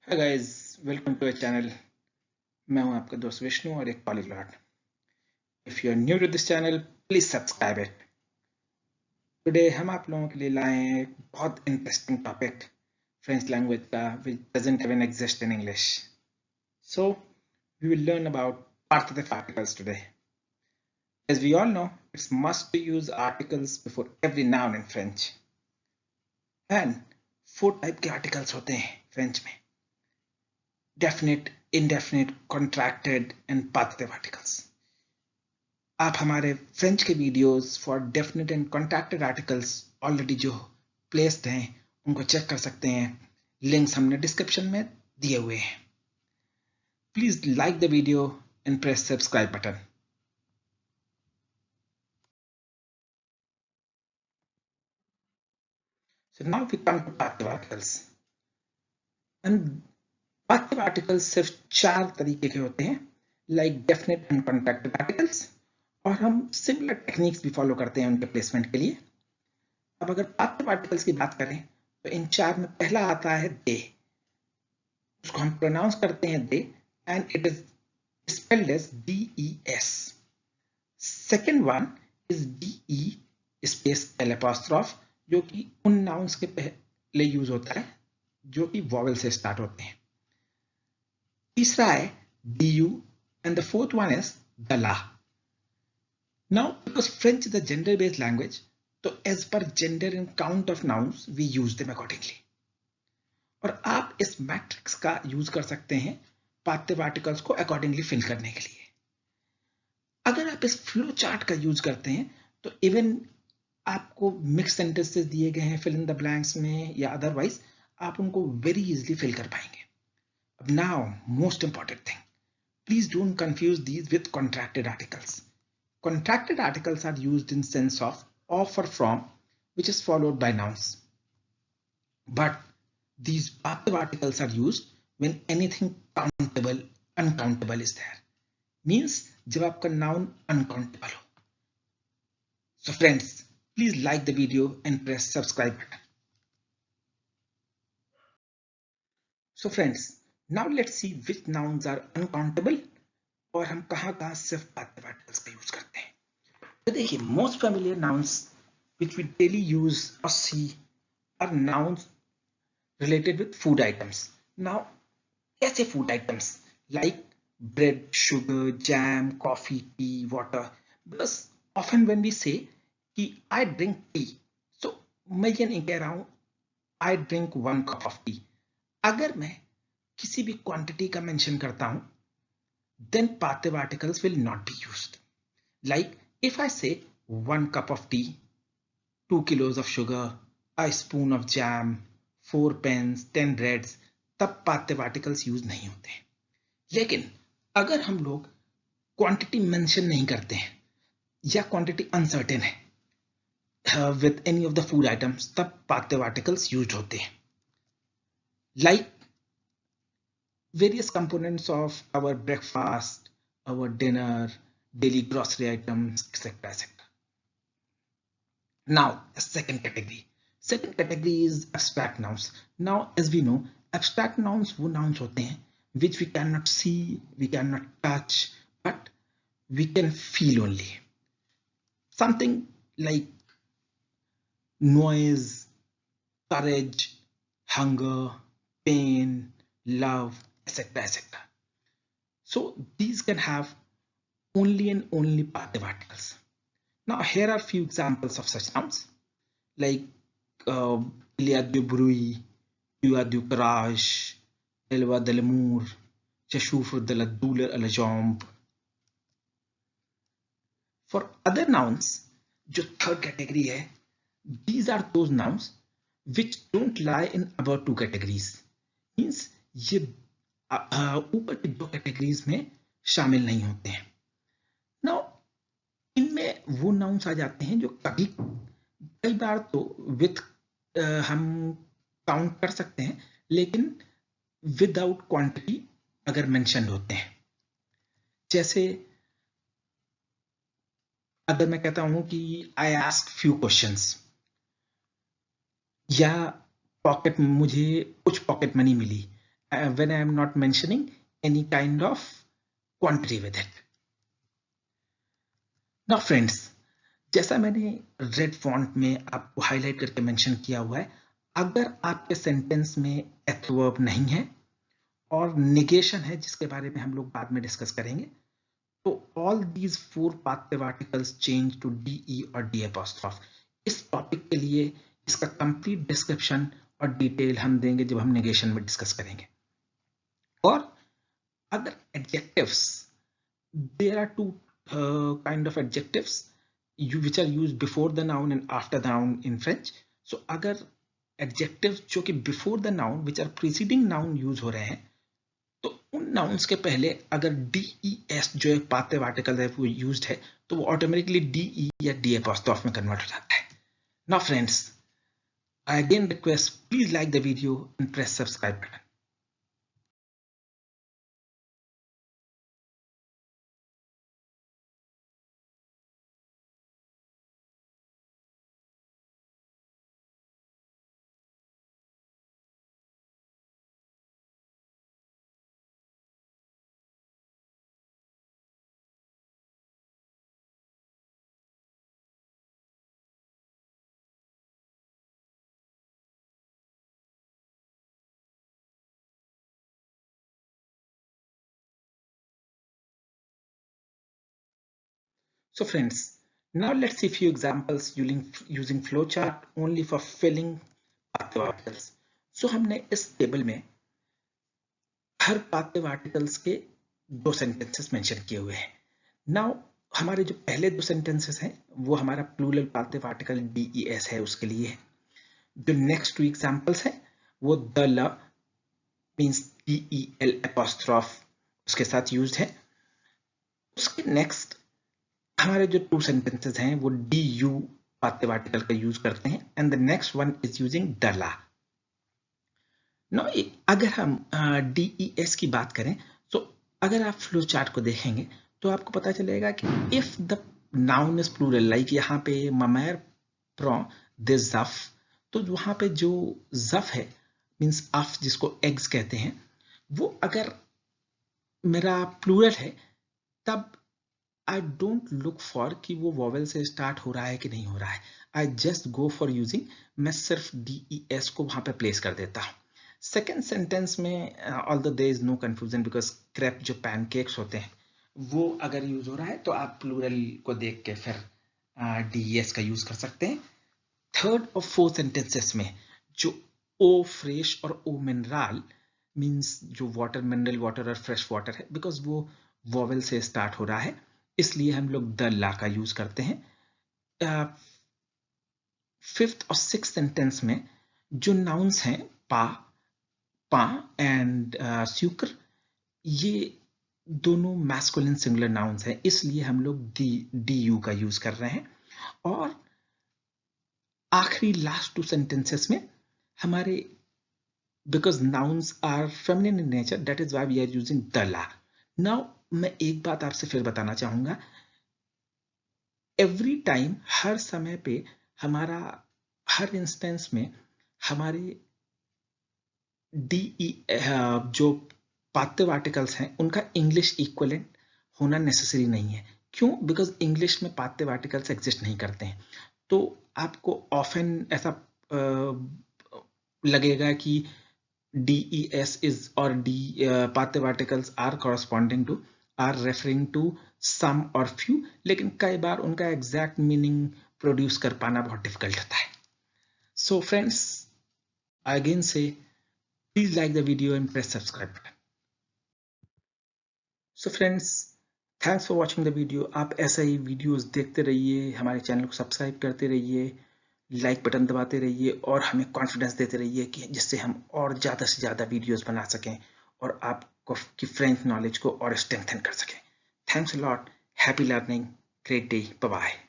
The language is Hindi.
Hi guys, welcome to a channel. मैं हूं आपका दोस्त विष्णु और एक polyglot. If you are new to this channel, please subscribe it. Today हम आप लोगों के लिए लाए हैं एक बहुत इंटरेस्टिंग टॉपिक, फ्रेंच लैंग्वेज का, which doesn't even exist in English. So we will learn about partitive articles today. As we all know, it's must to use articles before every noun in French. And 4 type के आर्टिकल्स होते हैं फ्रेंच में: definite, indefinite, contracted and partitive articles. आप हमारे फ्रेंच के videos for definite and contracted articles already जो प्लेस्ड हैं उनको चेक कर सकते हैं। लिंक्स हमने डिस्क्रिप्शन में दिए हुए हैं। Please like the video and press subscribe button. So now we come to partitive articles. And partitive articles सिर्फ 4 तरीके के होते हैं, like definite and contracted articles, और हम सिमिलर टेक्निक्स भी फॉलो करते हैं उनके प्लेसमेंट के लिए। अब अगर पार्टिव आर्टिकल्स की बात करें तो इन 4 में पहला आता है दे। उसको हम प्रोनाउंस करते हैं दे and it is spelled as DES. Second one is DE space L apostrophe, जो कि उन नाउन्स के पहले यूज होता है जो कि वॉवेल से स्टार्ट होते हैं। तीसरा है DU and the fourth one is the la. Now because French is a gender based language, तो as per gender and count of nouns we use them accordingly. और आप इस मैट्रिक्स का यूज कर सकते हैं पार्टिव आर्टिकल्स को अकॉर्डिंगली फिल करने के लिए। अगर आप इस फ्लो चार्ट का यूज करते हैं तो इवन आपको मिक्स सेंटेंसेस दिए गए हैं फिल इन द ब्लैंक्स में या अदरवाइज, आप उनको वेरी इजीली फिल कर पाएंगे। अब now most important thing, please don't confuse these with contracted articles. Contracted articles are used in sense of or from, which is followed by nouns. But these passive articles are used when anything countable, uncountable is there. Means जब आपका noun uncountable हो. So friends, please like the video and press subscribe button. So friends, now let's see which nouns are uncountable और हम कहाँ सिर्फ passive articles का यूज करते हैं। तो देखिए, most familiar nouns which we daily use or see are nouns related with food items. Now, कैसे food items? Like bread, sugar, jam, coffee, tea, water. Because often when we say कि I drink tea, so मैं ये नहीं कह रहा हूँ I drink 1 cup of tea. अगर मैं किसी भी क्वांटिटी का मेंशन करता हूँ, then passive articles will not be used. Like if I say 1 cup of tea, 2 kilos of sugar, a spoon of jam, 4 pens, 10 breads, तब पार्टिव आर्टिकल्स यूज नहीं होते। लेकिन अगर हम लोग क्वांटिटी मेंशन नहीं करते हैं या क्वांटिटी अनसर्टेन है with any of the food items, तब पार्टिव आर्टिकल्स यूज होते हैं। Like various components of our breakfast, our dinner, daily grocery items, etcetera etcetera. Now second category is abstract nouns. Now as we know, abstract nouns वो nouns होते हैं which we cannot see, we cannot touch, but we can feel only. Something like noise, courage, hunger, pain, love, etc., etc. So these can have only and only passive articles. Now here are few examples of such nouns, like il y a du bruit, tu as du courage, elle va de l'amour, je souffre de la douleur à la jambe. For other nouns, जो third category है, these are those nouns which don't lie in above 2 categories. Means ये ऊपर की 2 categories में शामिल नहीं होते हैं। Now इनमें वो nouns आ जाते हैं जो कई बार तो with हम काउंट कर सकते हैं, लेकिन विदाउट क्वांटिटी अगर मेंशन होते हैं। जैसे अगर मैं कहता हूं कि आई आस्क फ्यू क्वेश्चंस, या मुझे कुछ पॉकेट मनी मिली when I am not mentioning any kind of quantity with it. Now friends, जैसा मैंने रेड फॉन्ट में आपको हाईलाइट करके मेंशन किया हुआ है, अगर आपके सेंटेंस में एडवर्ब नहीं है और नेगेशन है, जिसके बारे में हम लोग बाद में डिस्कस करेंगे, तो all these 4 partitive articles change to D E D apostrophe. इस टॉपिक के लिए इसका कंप्लीट डिस्क्रिप्शन और डिटेल हम देंगे जब हम नेगेशन में डिस्कस करेंगे। और अगर adjectives, there are 2 kind of adjectives which are used before the noun and after the noun in French. So अगर adjectives जो कि before the noun which are preceding noun use हो रहे हैं, तो उन nouns के पहले अगर DES जो एक पार्टिव आर्टिकल है वो used है, तो वो automatically DE या D apostrophe में convert हो जाता है। Now friends, I again request please like the video and press subscribe button. So friends, now let's see few examples using flowchart only for filling partitive articles. So हमने इस टेबल में हर पार्टिव आर्टिकल्स के 2 सेंटेंसेस मेंशन किए हुए हैं। नाउ हमारे जो पहले 2 सेंटेंसेस हैं वो हमारा प्लूरल पार्टिव आर्टिकल DES है, उसके लिए है। जो नेक्स्ट 2 एग्जांपल्स हैं वो the law means DEL apostrophe उसके साथ यूज्ड है। उसके नेक्स्ट हमारे जो 2 सेंटेंसेस हैं वो DU पार्टिव आर्टिकल का यूज करते हैं and the next one is using the ला। नो अगर हम DES की बात करें, तो अगर आप फ्लो चार्ट को देखेंगे तो आपको पता चलेगा कि if the noun is plural, like यहाँ पे ममैर प्रो दिस जफ, तो वहां पे जो जफ है मींस अफ जिसको एग्स कहते हैं, वो अगर मेरा प्लूरल है तब आई डोंट लुक फॉर कि वो वॉवेल से स्टार्ट हो रहा है कि नहीं हो रहा है, I just go for using, मैं सिर्फ DES को वहां पे प्लेस कर देता हूं। सेकेंड सेंटेंस में although there is no confusion because crepe जो पैनकेक्स होते हैं वो अगर यूज हो रहा है तो आप प्लूरल को देख के फिर DES का यूज कर सकते हैं। थर्ड और फोर्थ सेंटेंसेस में जो ओ फ्रेश और ओ मिनरल मींस जो वाटर, मिनरल वाटर और फ्रेश वाटर है, बिकॉज वो वॉवेल से स्टार्ट हो रहा है, इसलिए हम लोग द ला का यूज करते हैं। फिफ्थ और सिक्स्थ सेंटेंस में जो नाउन्स हैं पा एंड स्यूकर, ये दोनों मैस्कुलिन सिंगुलर नाउन्स हैं, इसलिए हम लोग DU का यूज कर रहे हैं। और आखिरी लास्ट 2 सेंटेंसेस में हमारे because nouns are feminine in nature, that is why we are using the ला। नाउ मैं एक बात आपसे फिर बताना चाहूंगा, एवरी टाइम, हर समय पे हमारा हर इंस्टेंस में हमारे DE जो पार्टिव आर्टिकल्स हैं उनका इंग्लिश इक्विवेलेंट होना नेसेसरी नहीं है। क्यों? बिकॉज इंग्लिश में पार्टिव आर्टिकल्स एग्जिस्ट नहीं करते हैं। तो आपको ऑफन ऐसा लगेगा कि DES इज और partitive articles are corresponding to, are referring to some और फ्यू, लेकिन कई बार उनका एग्जैक्ट मीनिंग प्रोड्यूस कर पाना बहुत डिफिकल्ट होता है। सो फ्रेंड्स, आई अगेन से please like the video and press subscribe button. So friends, thanks for watching the video. आप ऐसा ही वीडियोस देखते रहिए, हमारे चैनल को सब्सक्राइब करते रहिए, लाइक बटन दबाते रहिए और हमें कॉन्फिडेंस देते रहिए कि जिससे हम और ज़्यादा से ज़्यादा वीडियोस बना सकें और आपको की फ्रेंच नॉलेज को और स्ट्रेंथन कर सकें। Thanks a lot, happy learning, great day, bye bye.